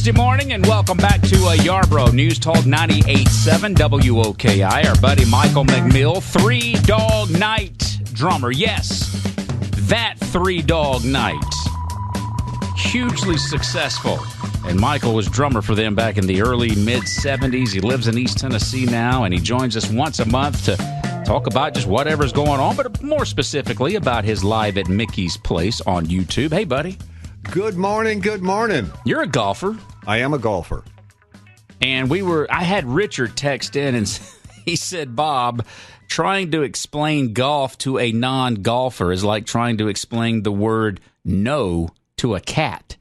Wednesday morning, and welcome back to Yarborough News Talk 98.7 WOKI. Our buddy Michael McMill, Three Dog Night drummer. Yes, that Three Dog Night. Hugely successful. And Michael was drummer for them back in the early, mid-'70s. He lives in East Tennessee now, and he joins us once a month to talk about just whatever's going on, but more specifically about his live at Mickey's Place on YouTube. Hey, buddy. Good morning, good morning. You're a golfer. I am a golfer. And I had Richard text in, and he said, Bob, trying to explain golf to a non-golfer is like trying to explain the word no to a cat.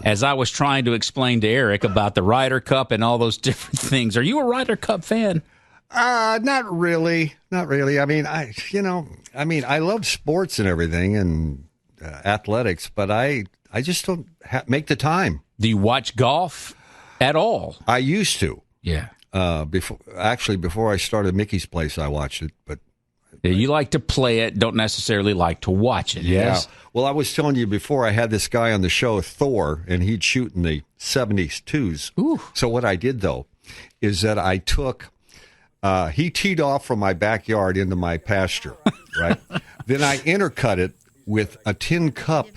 As I was trying to explain to Eric about the Ryder Cup and all those different things. Are you a Ryder Cup fan? Not really. Not really. I mean, I love sports and everything and athletics, but I just don't make the time. Do you watch golf at all? I used to. Yeah. Before I started Mickey's Place, I watched it, but yeah, you like to play it, don't necessarily like to watch it. Yes. Yeah. Well, I was telling you before, I had this guy on the show, Thor, and he'd shoot in the 72s. Ooh. So what I did, though, is that I took, he teed off from my backyard into my pasture, right? Then I intercut it with a tin cup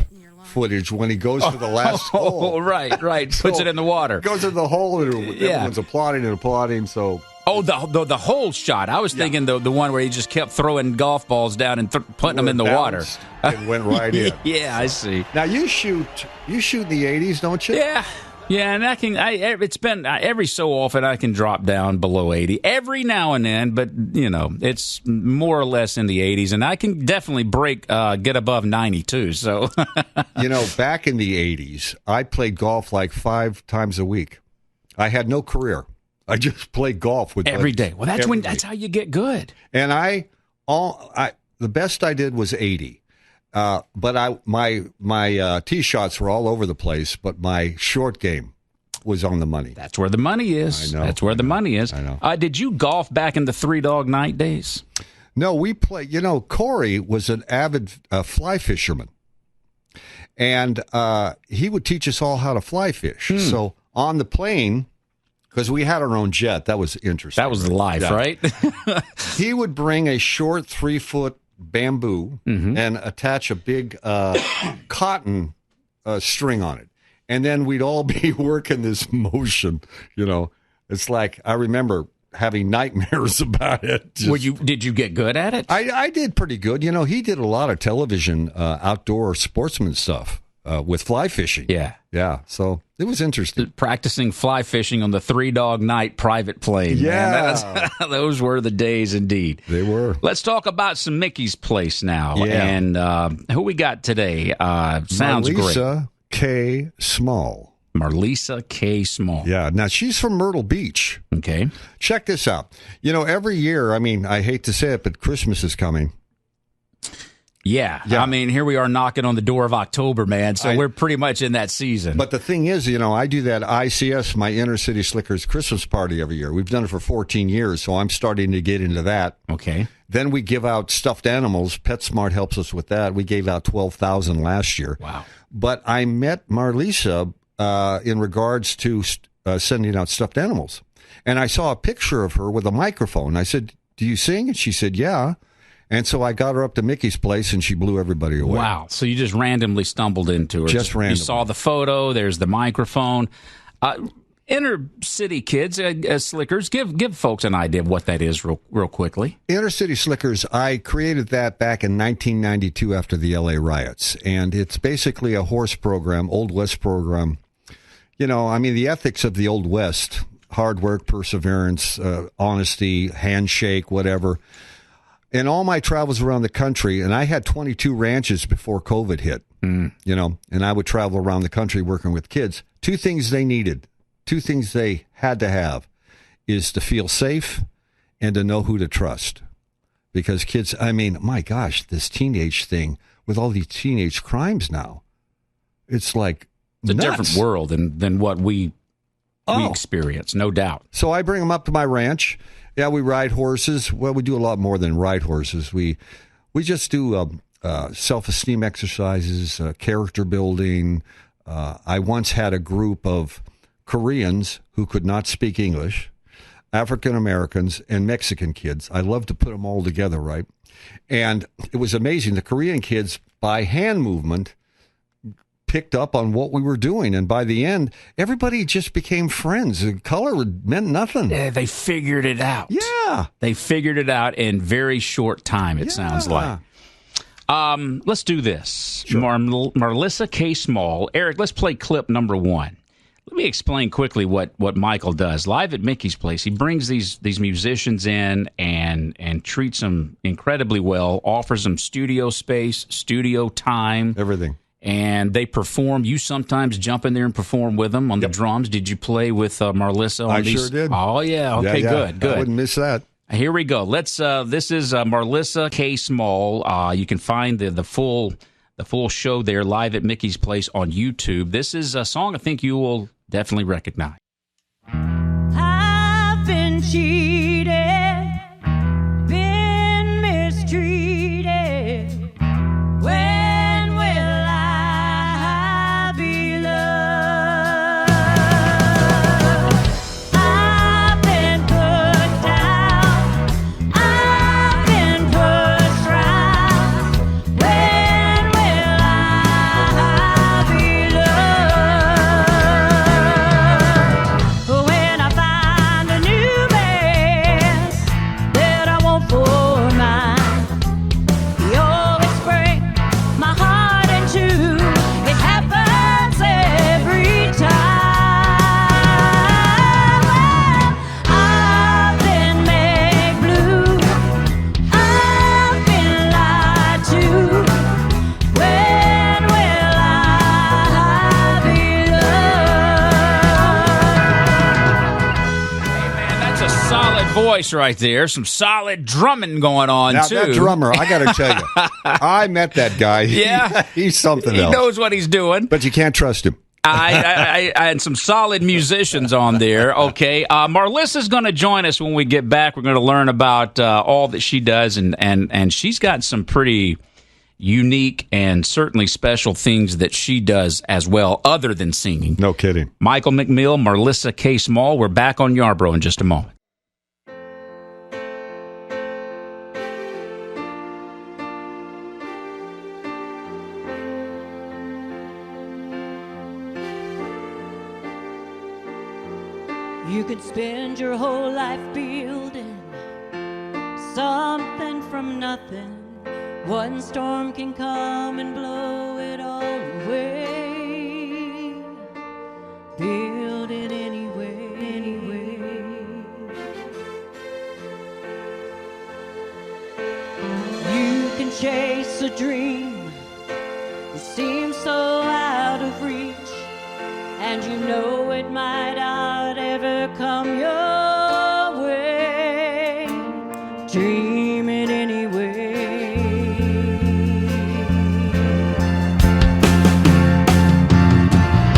footage when he goes for the last hole. Oh, right. Puts it in the water. Goes in the hole, and everyone's applauding, so... Oh, the whole shot. I was thinking the one where he just kept throwing golf balls down and putting them in the water. It went right in. Yeah, I see. Now you shoot in the 80s, don't you? Yeah, and it's been every so often I can drop down below 80 every now and then, but it's more or less in the 80s, and I can definitely get above 92. So back in the 80s, I played golf like 5 times a week. I had no career. I just played golf with every day. Well, that's how you get good. And the best I did was 80. But my tee shots were all over the place, but my short game was on the money. That's where the money is. I know. That's where the money is. I know. Did you golf back in the Three Dog Night days? No, we played. Corey was an avid fly fisherman, and he would teach us all how to fly fish. So on the plane, because we had our own jet, that was interesting. That was the life, right? He would bring a short 3-foot bamboo and attach a big cotton string on it. And then we'd all be working this motion, It's like, I remember having nightmares about it. Did you get good at it? I did pretty good. He did a lot of television outdoor sportsman stuff with fly fishing. Yeah. So it was interesting. Practicing fly fishing on the Three Dog Night private plane. Yeah. Man, those were the days indeed. They were. Let's talk about some Mickey's Place now. Yeah. And who we got today? Sounds Marlisa great. K. Small. Marlisa K. Small. Yeah. Now, she's from Myrtle Beach. Okay. Check this out. Every year, I hate to say it, but Christmas is coming. Yeah. I mean, here we are knocking on the door of October, man. So we're pretty much in that season. But the thing is, I do that ICS, my Inner City Slickers Christmas party every year. We've done it for 14 years, so I'm starting to get into that. Okay. Then we give out stuffed animals. PetSmart helps us with that. We gave out 12,000 last year. Wow. But I met Marlisa in regards to sending out stuffed animals. And I saw a picture of her with a microphone. I said, "Do you sing?" And she said, "Yeah." And so I got her up to Mickey's Place, and she blew everybody away. Wow. So you just randomly stumbled into her. Just randomly. You saw the photo. There's the microphone. Inner city kids, Slickers, give folks an idea of what that is real quickly. Inner City Slickers, I created that back in 1992 after the L.A. riots. And it's basically a horse program, Old West program. The ethics of the Old West, hard work, perseverance, honesty, handshake, whatever. In all my travels around the country, and I had 22 ranches before COVID hit, and I would travel around the country working with kids. 2 things they needed, 2 things they had to have, is to feel safe and to know who to trust. Because kids, my gosh, this teenage thing with all these teenage crimes now, it's like it's nuts. A different world than what we experience, no doubt. So I bring them up to my ranch. Yeah, we ride horses. Well, we do a lot more than ride horses. We just do self-esteem exercises, character building. I once had a group of Koreans who could not speak English, African Americans, and Mexican kids. I love to put them all together, right? And it was amazing. The Korean kids, by hand movement, picked up on what we were doing. And by the end, everybody just became friends. Color meant nothing. Yeah, they figured it out. Yeah. They figured it out in very short time, it sounds like. Let's do this. Sure. Marlisa K. Small. Eric, let's play clip number 1. Let me explain quickly what Michael does. Live at Mickey's Place, he brings these musicians in and treats them incredibly well, offers them studio space, studio time. Everything. And they perform. You sometimes jump in there and perform with them on the drums. Did you play with Marlisa on these? I sure did. Oh, yeah. Okay, good. I wouldn't miss that. Here we go. This is Marlisa K. Small. You can find the full show there live at Mickey's Place on YouTube. This is a song I think you will definitely recognize. I've been cheated, been mistreated. When will I be loved? I've been put down, I've been pushed round. When will I be loved? When I find a new man that I want for mine, he always breaks my heart in two. It happens every time. I've been made blue, I've been lied to. When will I be loved? Hey, man, that's a solid voice right there. Some solid drumming going on, Now, too. that drummer, I got to tell you, I met that guy. Yeah. He's something He else. knows what he's doing. But you can't trust him. I had some solid musicians on there. Okay, Marlisa's going to join us when we get back. We're going to learn about all that she does, and she's got some pretty unique and certainly special things that she does as well, other than singing. No kidding. Michael McMill, Marlisa K. Small. We're back on Yarborough in just a moment. You could spend your whole life building something from nothing. One storm can come and blow it all away. Build it anyway, anyway. You can chase a dream that seems so out of reach, and you know it might not ever come your way. Dream it anyway.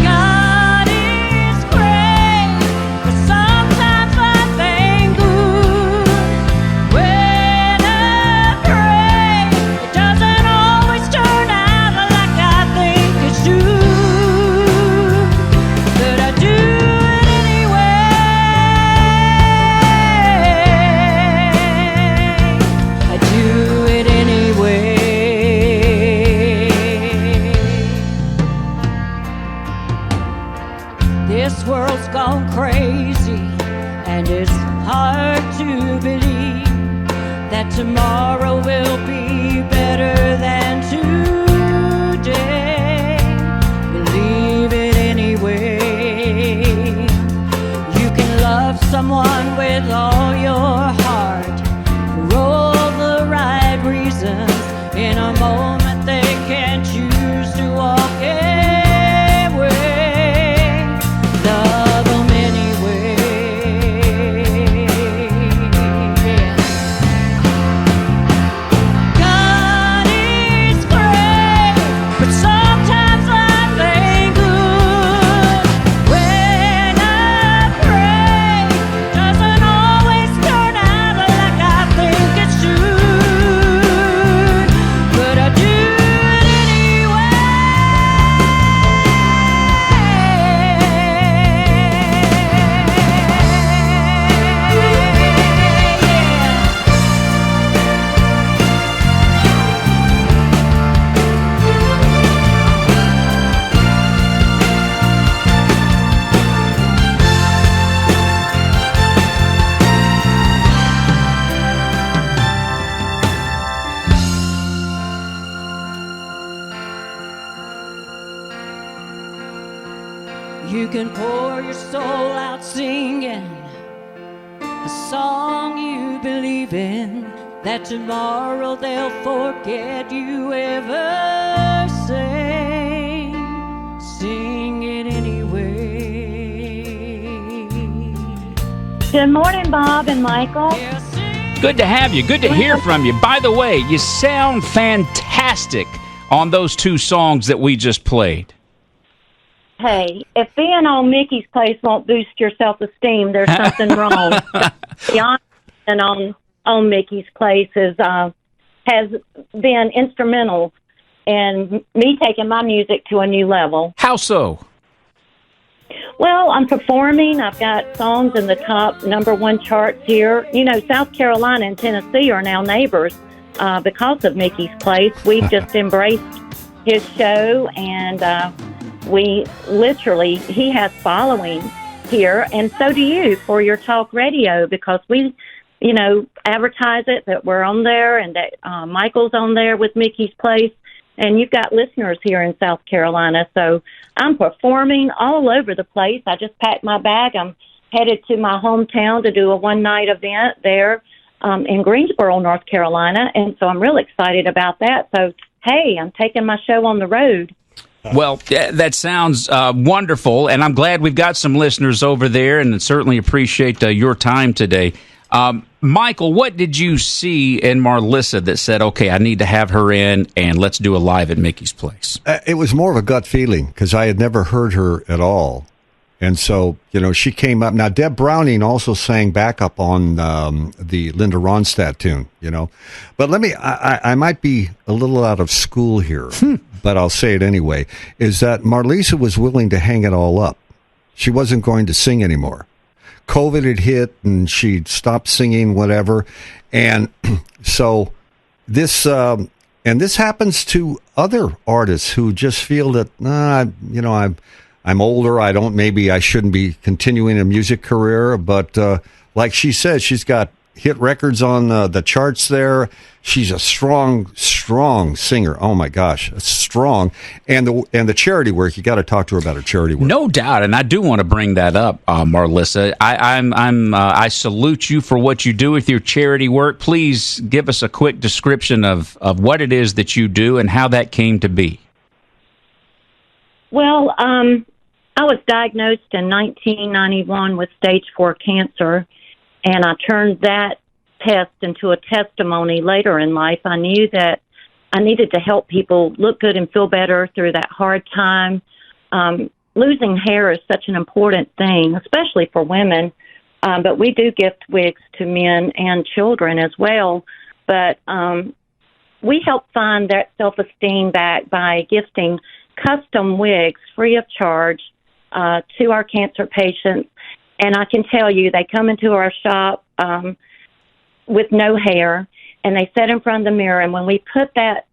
God is great, but sometimes life ain't good. When I pray, it doesn't always turn out like I think it should. But I do it anyway. I do it anyway. This world's gone crazy, and it's hard to believe that tomorrow will be better than today. Believe it anyway. You can love someone with all your heart for all the right reasons. In a moment they can choose to walk away. Love them anyway. God is great, but sometimes life ain't good. When I pray, doesn't always turn out can pour your soul out singing a song you believe in, that tomorrow they'll forget you ever sang. Sing it anyway. Good morning, Bob and Michael. Yeah, sing. Good to have you. Good to hear from you. By the way, you sound fantastic on those two songs that we just played. Hey, if being on Mickey's Place won't boost your self-esteem, there's something wrong. Beyond and on Mickey's Place has been instrumental in me taking my music to a new level. How so? Well, I'm performing. I've got songs in the top #1 charts here. You know, South Carolina and Tennessee are now neighbors because of Mickey's Place. We've just embraced his show, and he has following here, and so do you for your talk radio, because we, advertise it, that we're on there, and that Michael's on there with Mickey's Place, and you've got listeners here in South Carolina. So I'm performing all over the place. I just packed my bag. I'm headed to my hometown to do a one-night event there in Greensboro, North Carolina, and so I'm really excited about that. So, hey, I'm taking my show on the road. Well, that sounds wonderful, and I'm glad we've got some listeners over there, and certainly appreciate your time today. Michael, what did you see in Marlisa that said, okay, I need to have her in, and let's do a live at Mickey's Place? It was more of a gut feeling because I had never heard her at all. And so, she came up. Now, Deb Browning also sang backup on the Linda Ronstadt tune, But I might be a little out of school here, but I'll say it anyway, is that Marlisa was willing to hang it all up. She wasn't going to sing anymore. COVID had hit, and she'd stopped singing, whatever. And so this happens to other artists who just feel that, I'm older. Maybe I shouldn't be continuing a music career. But like she said, she's got hit records on the charts there. She's a strong singer. Oh my gosh, strong. And the charity work, you got to talk to her about her charity work. No doubt, and I do want to bring that up, Marlisa. I salute you for what you do with your charity work. Please give us a quick description of what it is that you do and how that came to be. Well, I was diagnosed in 1991 with stage 4 cancer, and I turned that test into a testimony later in life. I knew that I needed to help people look good and feel better through that hard time. Losing hair is such an important thing, especially for women, but we do gift wigs to men and children as well. But we help find that self-esteem back by gifting custom wigs free of charge to our cancer patients. And I can tell you, they come into our shop with no hair, and they sit in front of the mirror, and when we put that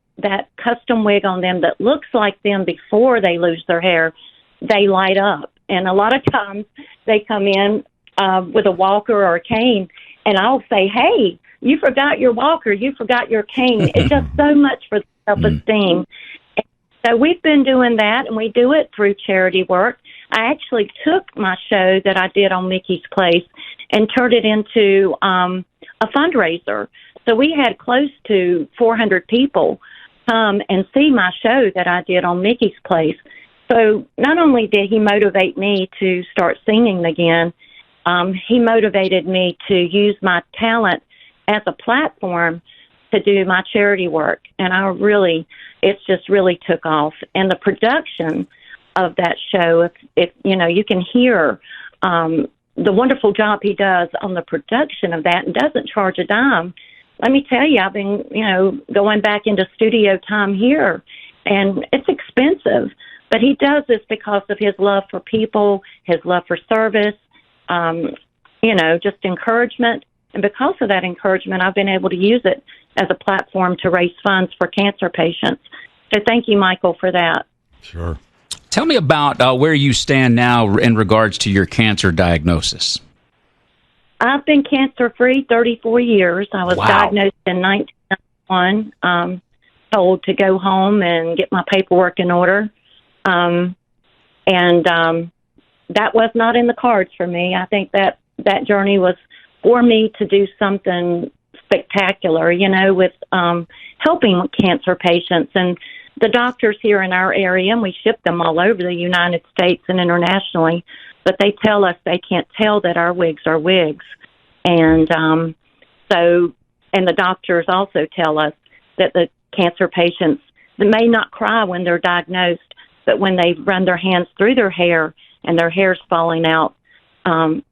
custom wig on them that looks like them before they lose their hair, they light up. And a lot of times they come in with a walker or a cane, and I'll say, hey, you forgot your walker, you forgot your cane. It does so much for self-esteem. So we've been doing that, and we do it through charity work. I actually took my show that I did on Mickey's Place and turned it into a fundraiser. So we had close to 400 people come and see my show that I did on Mickey's Place. So not only did he motivate me to start singing again, he motivated me to use my talent as a platform to do my charity work. And it's just really took off. And the production of that show, if you can hear the wonderful job he does on the production of that and doesn't charge a dime. Let me tell you, I've been, going back into studio time here, and it's expensive, but he does this because of his love for people, his love for service, just encouragement. And because of that encouragement, I've been able to use it as a platform to raise funds for cancer patients. So thank you, Michael, for that. Sure. Tell me about where you stand now in regards to your cancer diagnosis. I've been cancer-free 34 years. I was Wow. diagnosed in 1991, told to go home and get my paperwork in order. that was not in the cards for me. I think that journey was for me to do something spectacular, with helping cancer patients. And the doctors here in our area, and we ship them all over the United States and internationally, but they tell us they can't tell that our wigs are wigs. And and the doctors also tell us that the cancer patients, they may not cry when they're diagnosed, but when they run their hands through their hair and their hair's falling out,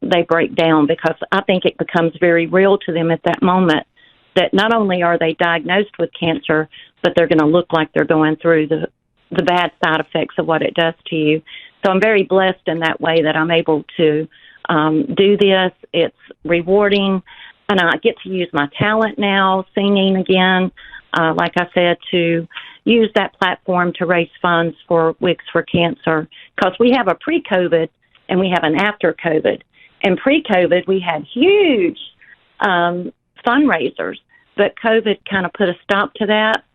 they break down, because I think it becomes very real to them at that moment that not only are they diagnosed with cancer, but they're going to look like they're going through the bad side effects of what it does to you. So I'm very blessed in that way that I'm able to do this. It's rewarding, and I get to use my talent now, singing again, like I said, to use that platform to raise funds for Wigs for Cancer, because we have a pre-COVID and we have an after-COVID. And pre-COVID, we had huge fundraisers, but COVID kind of put a stop to that.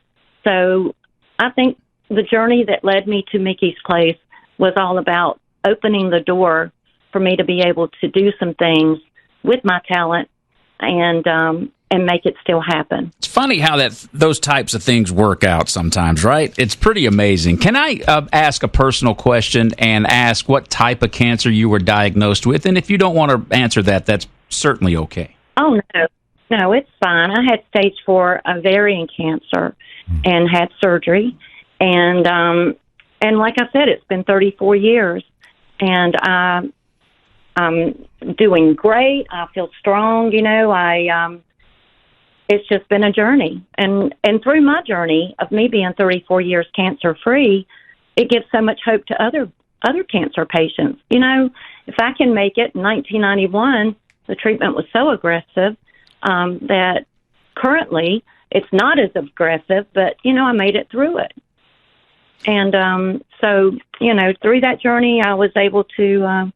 So I think the journey that led me to Mickey's Place was all about opening the door for me to be able to do some things with my talent and make it still happen. It's funny how those types of things work out sometimes, right? It's pretty amazing. Can I ask a personal question and ask what type of cancer you were diagnosed with? And if you don't want to answer that, that's certainly okay. Oh, no, it's fine. I had stage 4 ovarian cancer and had surgery. And like I said, it's been 34 years. And I'm doing great. I feel strong. It's just been a journey. And through my journey of me being 34 years cancer-free, it gives so much hope to other cancer patients. If I can make it in 1991, the treatment was so aggressive that currently it's not as aggressive, but, I made it through it. And so, through that journey, I was able to,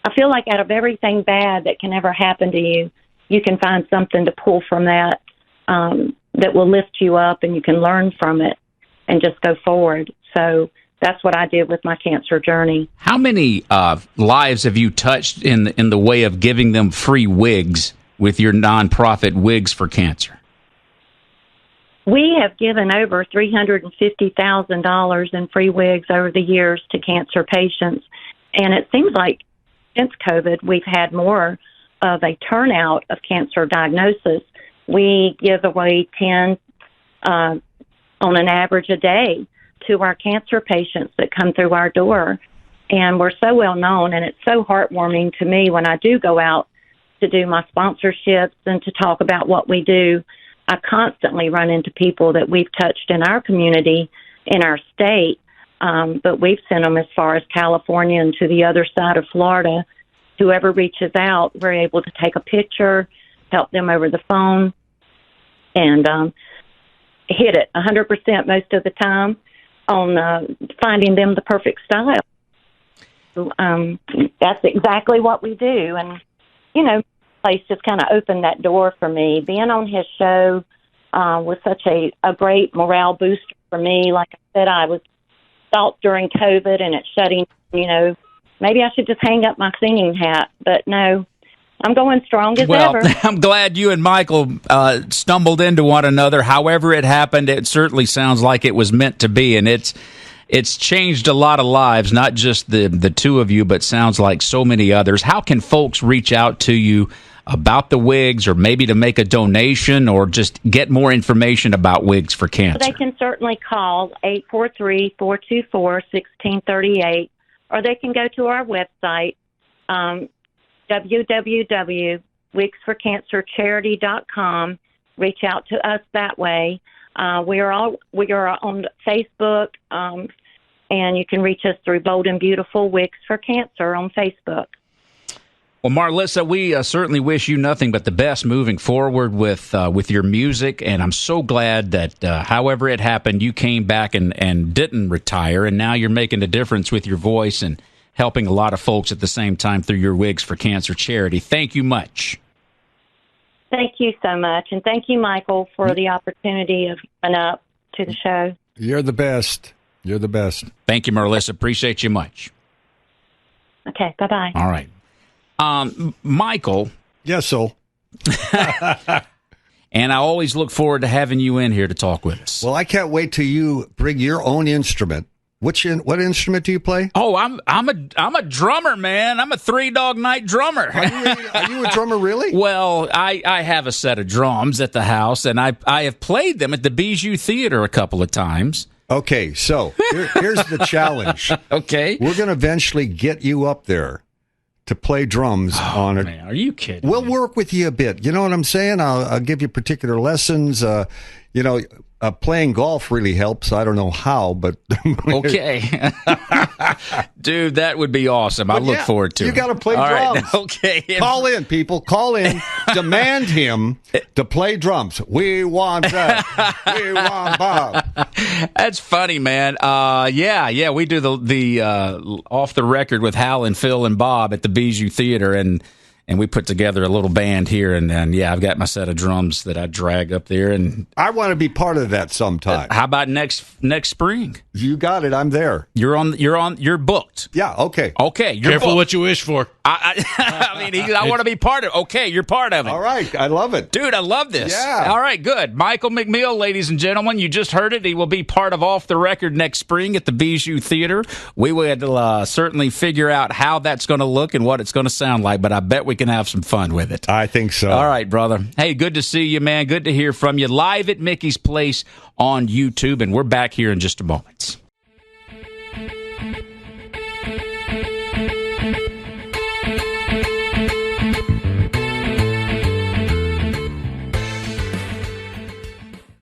I feel like out of everything bad that can ever happen to you, you can find something to pull from that that will lift you up, and you can learn from it and just go forward. So that's what I did with my cancer journey. How many lives have you touched in the way of giving them free wigs with your nonprofit Wigs for Cancer? We have given over $350,000 in free wigs over the years to cancer patients. And it seems like since COVID, we've had more of a turnout of cancer diagnosis. We give away 10 on an average a day to our cancer patients that come through our door. And we're so well known, and it's so heartwarming to me when I do go out to do my sponsorships and to talk about what we do. I constantly run into people that we've touched in our community, in our state, but we've sent them as far as California and to the other side of Florida. Whoever reaches out, we're able to take a picture, help them over the phone, and hit it 100% most of the time on finding them the perfect style. So, that's exactly what we do. And, Place just kind of opened that door for me. Being on his show was such a great morale booster for me. Like I said, I was stalked during COVID and it's shutting, maybe I should just hang up my singing hat. But no, I'm going strong as ever. Well, I'm glad you and Michael stumbled into one another. However it happened, it certainly sounds like it was meant to be. And it's changed a lot of lives, not just the two of you, but sounds like so many others. How can folks reach out to you about the wigs, or maybe to make a donation, or just get more information about Wigs for Cancer? They can certainly call 843-424-1638, or they can go to our website, www.wigsforcancercharity.com. Reach out to us that way. We are on Facebook, and you can reach us through Bold and Beautiful Wigs for Cancer on Facebook. Well, Marlisa, we certainly wish you nothing but the best moving forward with your music, and I'm so glad that however it happened, you came back and didn't retire, and now you're making a difference with your voice and helping a lot of folks at the same time through your Wigs for Cancer charity. Thank you much. Thank you so much, and thank you, Michael, for the opportunity of coming up to the show. You're the best. You're the best. Thank you, Marlisa. Appreciate you much. Okay, bye-bye. All right. Michael, Yes, so. and I always look forward to having you in here to talk with us. Well, I can't wait till you bring your own instrument. What instrument do you play? Oh, I'm a drummer, man. I'm a 3-Dog Night drummer. Are you a drummer, really? Well, I have a set of drums at the house, and I have played them at the Bijou Theater a couple of times. Okay, so here's the challenge. Okay. We're going to eventually get you up there to play drums on it. Man, are you kidding? We'll me? work with you a bit. You know what I'm saying? I'll give you particular lessons. Playing golf really helps. I don't know how, but Okay. Dude, that would be awesome. I look forward to it. You got to play All right, drums. okay. Call in, people. Call in. Demand him to play drums. We want that. We want Bob. That's funny, man. Yeah, we do the off the record with Hal and Phil and Bob at the Bijou Theater, and we put together a little band here, and I've got my set of drums that I drag up there. And I want to be part of that sometime. how about next spring? You got it. I'm there. You're booked. Yeah. Okay. Okay, you're Careful booked. what you wish for. I want to be part of it. Okay, you're part of it. All right. I love it. Dude, I love this. Yeah. All right, good. Michael McMill, ladies and gentlemen, you just heard it. He will be part of Off the Record next spring at the Bijou Theater. We will certainly figure out how that's going to look and what it's going to sound like, but I bet we can have some fun with it. I think so. All right, brother. Hey, good to see you, man. Good to hear from you. Live at Mickey's Place on YouTube, and we're back here in just a moment.